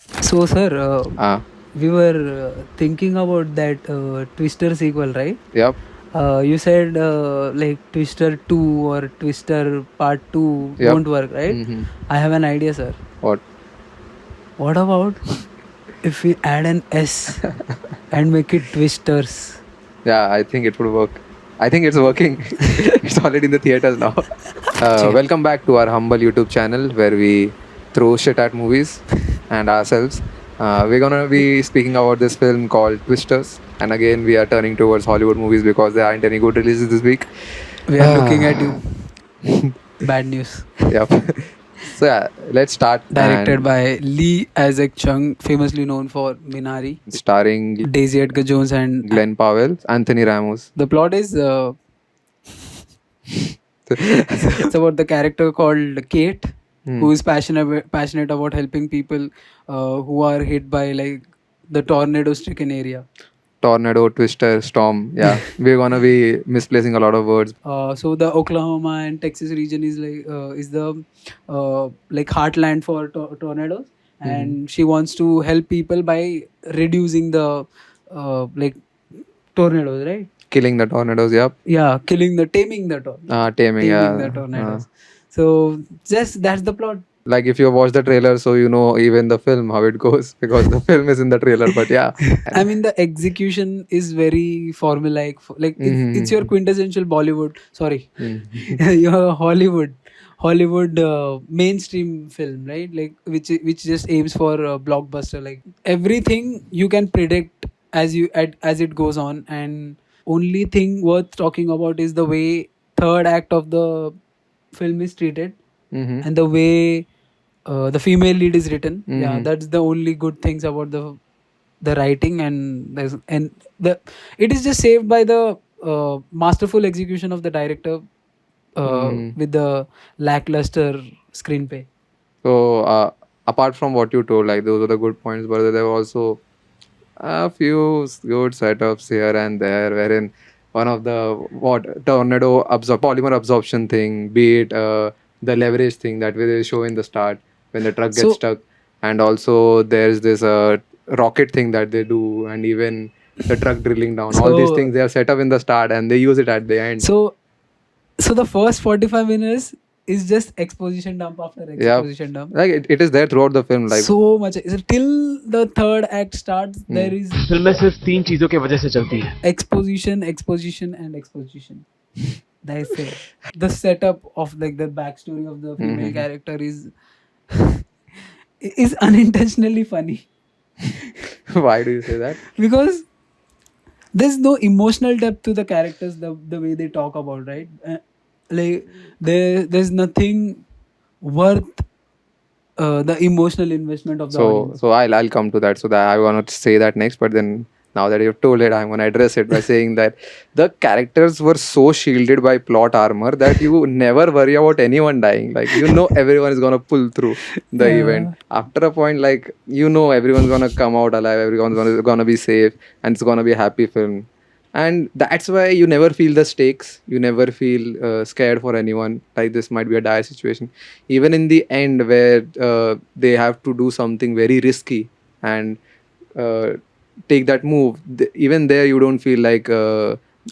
So, sir, Ah, we were thinking about that Twister sequel, right? yep, You said like Twister 2 or Twister Part 2 yep. won't work, right? Mm-hmm. I have an idea, sir. What? What about if we add an S and make it Twisters? Yeah, I think it would work. I think it's working. It's already in the theaters now. Welcome back to our humble YouTube channel where we throw shit at movies and ourselves. We're gonna be speaking about this film called Twisters, and again we are turning towards Hollywood movies because there aren't any good releases this week. We are looking at you. Bad news. Yep. So yeah, let's start. Directed And by Lee Isaac Chung, famously known for Minari, starring Daisy Edgar-Jones, and Glen Powell, Anthony Ramos. the plot is it's about the character called Kate, who is passionate about helping people who are hit by like the tornado-stricken area. Tornado, twister, storm. Yeah, we're gonna be misplacing a lot of words. So the Oklahoma and Texas region is the like heartland for tornadoes, and she wants to help people by reducing the like tornadoes, right? Killing the tornadoes. Yep. Yeah, taming the tornadoes. Taming. Taming the Yeah. tornadoes. So just that's the plot. Like if you watch the trailer, so you know even the film how it goes because the film is in the trailer. But yeah. I mean, the execution is very formulaic. Like it's your quintessential Bollywood. Sorry, your Hollywood mainstream film, right? Like which just aims for a blockbuster. Like everything you can predict as it goes on, and only thing worth talking about is the way third act of the film is treated, and the way the female lead is written. Yeah, that's the only good things about the writing, and the it is just saved by the masterful execution of the director with the lackluster screenplay. So apart from what you told, like those are the good points, but there were also a few good setups here and there, wherein one of the polymer absorption thing, be it the leverage thing that they show in the start when the truck gets So- stuck, and also there's this rocket thing that they do, and even the truck drilling down. All these So- things they are set up in the start and they use it at the end. So the first 45 minutes is just exposition dump after exposition dump. Like it is there throughout the film. Like So much till the third act starts, there is फिल्में सिर्फ 3 चीजों की वजह से चलती है exposition, and exposition. That's it. The setup of like the backstory of the female character is unintentionally funny why do you say that? because there's no emotional depth to the characters, the way they talk about, right? Like there's nothing worth the emotional investment of the audience. So I'll come to that. So that I want to say that next, but then now that you've told it, I'm gonna address it by saying that the characters were so shielded by plot armor that you never worry about anyone dying. Like you know everyone is gonna pull through the event. After a point, like you know everyone's gonna come out alive, everyone's gonna be safe, and it's gonna be a happy film. And that's why you never feel the stakes. You never feel scared for anyone. Like this might be a dire situation. Even in the end, where they have to do something very risky and take that move, even there you don't feel like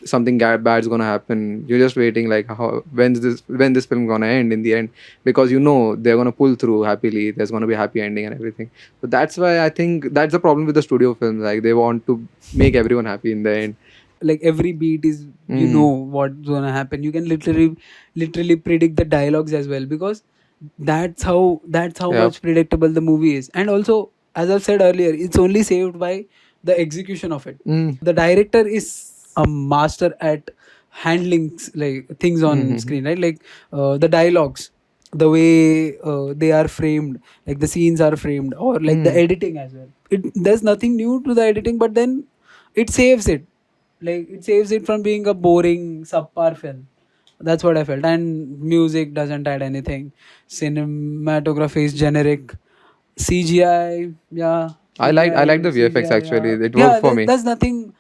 something bad's gonna happen. You're just waiting like when this film gonna end in the end, because you know they're gonna pull through happily. There's gonna be a happy ending and everything. So that's why I think that's the problem with the studio films. Like they want to make everyone happy in the end. Like every beat is you know what's gonna happen. You can literally predict the dialogues as well, because that's how much predictable the movie is. And also, as I've said earlier, it's only saved by the execution of it. The director is a master at handling like things on screen, right? Like the dialogues, the way they are framed, like the scenes are framed, or like the editing as well. There's nothing new to the editing, but then it saves it. Like it saves it from being a boring subpar film. That's what I felt. And music doesn't add anything. Cinematography is generic. CGI, yeah. I like the VFX CGI, actually. yeah. It worked for me. There's nothing.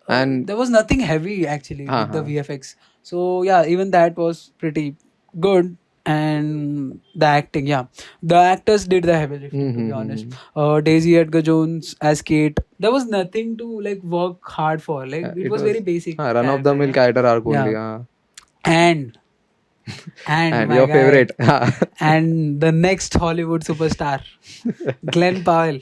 And there was nothing heavy actually with the VFX. So yeah, even that was pretty good. and the acting. Yeah, the actors did the heavy lifting. To be honest, Daisy Edgar-Jones as Kate, there was nothing to like work hard for. Like it was very basic. run of the character, mill yeah. character arc only. Yeah. And And my your guy, favorite. and the next Hollywood superstar, Glen Powell,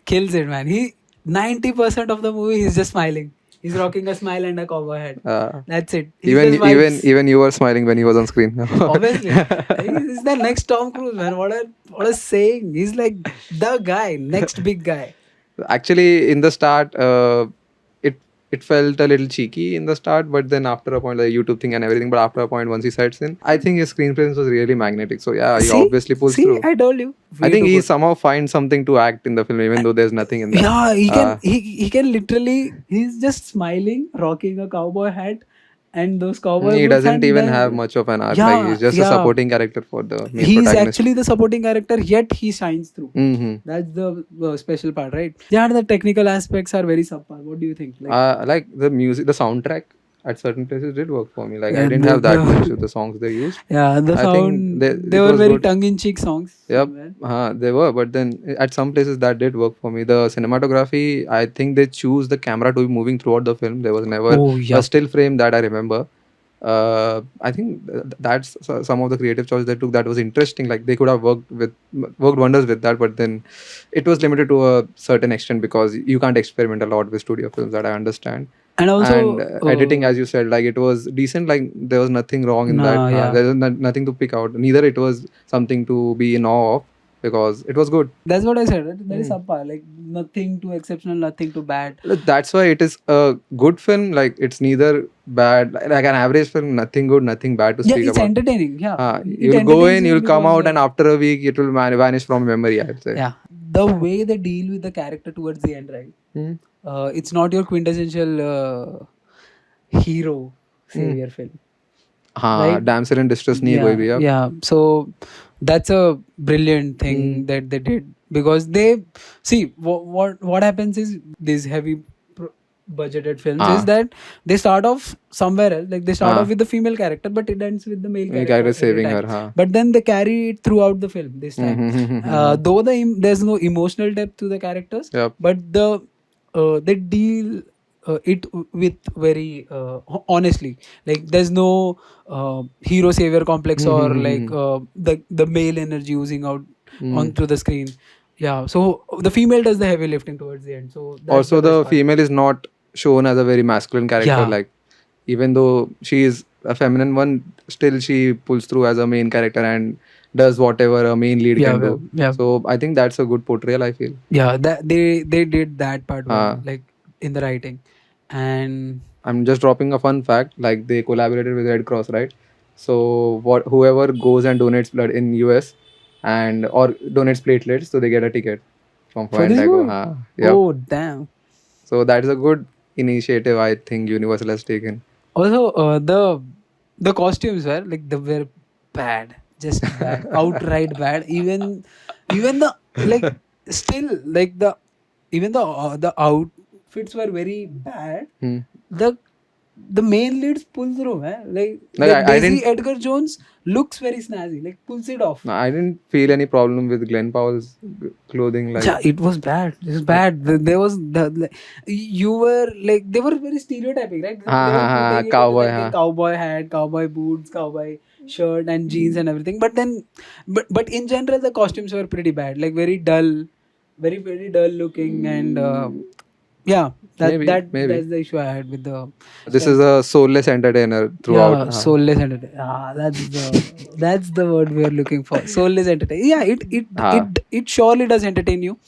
kills it, man. He 90% of the movie he's just smiling. He's rocking a smile and a cowboy hat. That's it. He just vibes. Even you were smiling when he was on screen. Obviously, he's the next Tom Cruise, man. What a saying. He's like the guy, next big guy. Actually, in the start, it felt a little cheeky in the start, but then after a point, the YouTube thing and everything. But after a point, once he sets in, I think his screen presence was really magnetic. So yeah, he obviously pulls through. I told you. I think he somehow finds something to act in the film, even though there's nothing in that. Yeah, he can. He can literally. He's just smiling, rocking a cowboy hat, and those cowboy. He boots, doesn't and even then- have much of an arc. Yeah, Like he's just a supporting character for the main He's protagonist. actually the supporting character, yet he shines through. Mm-hmm. That's the special part, right? Yeah, the technical aspects are very subpar. What do you think? Like the music, the soundtrack at certain places did work for me. Like I Yeah, didn't have that much of the songs they used. Yeah, the I sound. think They it were was very good. tongue-in-cheek songs. Yep, man. they were. But then at some places that did work for me. The cinematography, I think they choose the camera to be moving throughout the film. There was never Oh, yeah. a still frame that I remember. I think that's some of the creative choice they took that was interesting. Like they could have worked wonders with that, but then it was limited to a certain extent because you can't experiment a lot with studio films. That I understand. And also Editing, as you said, like it was decent. Like there was nothing wrong in that. yeah. There was nothing to pick out. Neither it was something to be in awe of because it was good. That's what I said. Right? Very subpar. Like nothing too exceptional, nothing too bad. That's why it is a good film. Like it's neither bad, like an average film, nothing good, nothing bad to Yeah, speak it's about. entertaining. Yeah, You'll go in, you'll come because out, and after a week, it will vanish from memory. I'd say. yeah, the way they deal with the character towards the end, right? It's not your quintessential hero savior film. Right? Damsel in distress nahi koi bhi, Yeah. So that's a brilliant thing that they did because they see what happens is these heavy budgeted films is that they start off somewhere else, like they start off with the female character but it ends with the male character every saving time. her. But then they carry it throughout the film this time. Though there's no emotional depth to the characters, but they deal it with very honestly, like there's no hero savior complex or like the male energy oozing out onto the screen. Yeah, so the female does the heavy lifting towards the end. So that's Also, the the best part. female is not shown as a very masculine character. Yeah. Like even though she is a feminine one, still she pulls through as a main character and does whatever a main lead can do. Yeah. So I think that's a good portrayal, I feel. Yeah, that they did that part well, like in the writing. And I'm just dropping a fun fact. Like they collaborated with Red Cross, right? So whoever goes and donates blood in US and or donates platelets, so they get a ticket from for this Fandango. movie? Yep. Oh damn. So that is a good initiative I think Universal has taken. Also, the costumes were like they were bad, just bad, outright bad. Even the like still like the outfits were very bad. The main leads pull through, man. Like I Daisy didn't- Edgar-Jones looks very snazzy, like pulls it off. No, I didn't feel any problem with Glen Powell's clothing. Like Yeah, it was bad. It was bad. There was you were like they were very stereotyping, right? They were putting it cowboy, into, like, a cowboy hat, cowboy boots, cowboy shirt and jeans and everything. But then, but in general, the costumes were pretty bad. Like very dull, very dull looking, and yeah, Maybe. that's the issue I had with the. This is a soulless entertainer throughout. Yeah, soulless entertainment. That's the word we are looking for. Soulless entertainment. Yeah, it surely does entertain you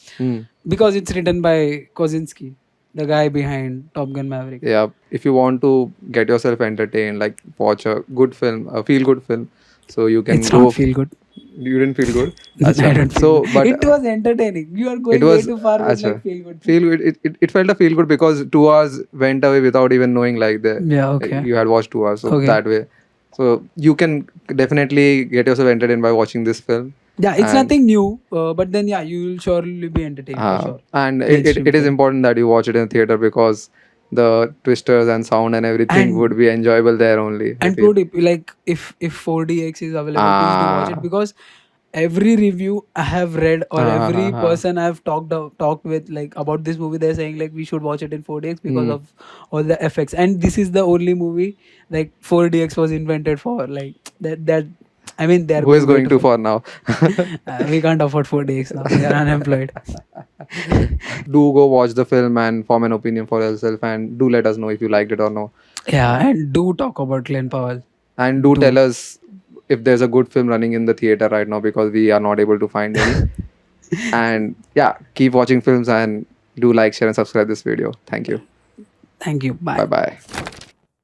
because it's written by Kosinski, the guy behind Top Gun Maverick. Yeah, if you want to get yourself entertained, like watch a good film, a feel-good film, so you can It's go. not feel good. You didn't feel good. I don't feel good. But It was entertaining. You are going it was way too far with Acha. like feel good. Feel good. It felt a feel good because 2 hours went away without even knowing like the Yeah, okay. you had watched 2 hours, so Okay. that way. So you can definitely get yourself entertained by watching this film. Yeah, it's nothing new, but then yeah, you will surely be entertained for sure. And Mainstream it is film. important that you watch it in theater because the twisters and sound and everything And- would be enjoyable there only. I And feel. pro tip, like if 4DX is available, please do watch it, because every review I have read or every person I've talked with like about this movie, they're saying like we should watch it in 4DX because of all the effects. And this is the only movie like 4DX was invented for. Like that. I mean, they're Who is going too far. far now? We can't afford 4DX now. We are unemployed. Do go watch the film and form an opinion for yourself, and do let us know if you liked it or no. Yeah, and do talk about Glen Powell. And do tell us if there's a good film running in the theater right now, because we are not able to find any. And yeah, keep watching films and do like, share and subscribe this video. Thank you. Thank you. Bye. Bye bye.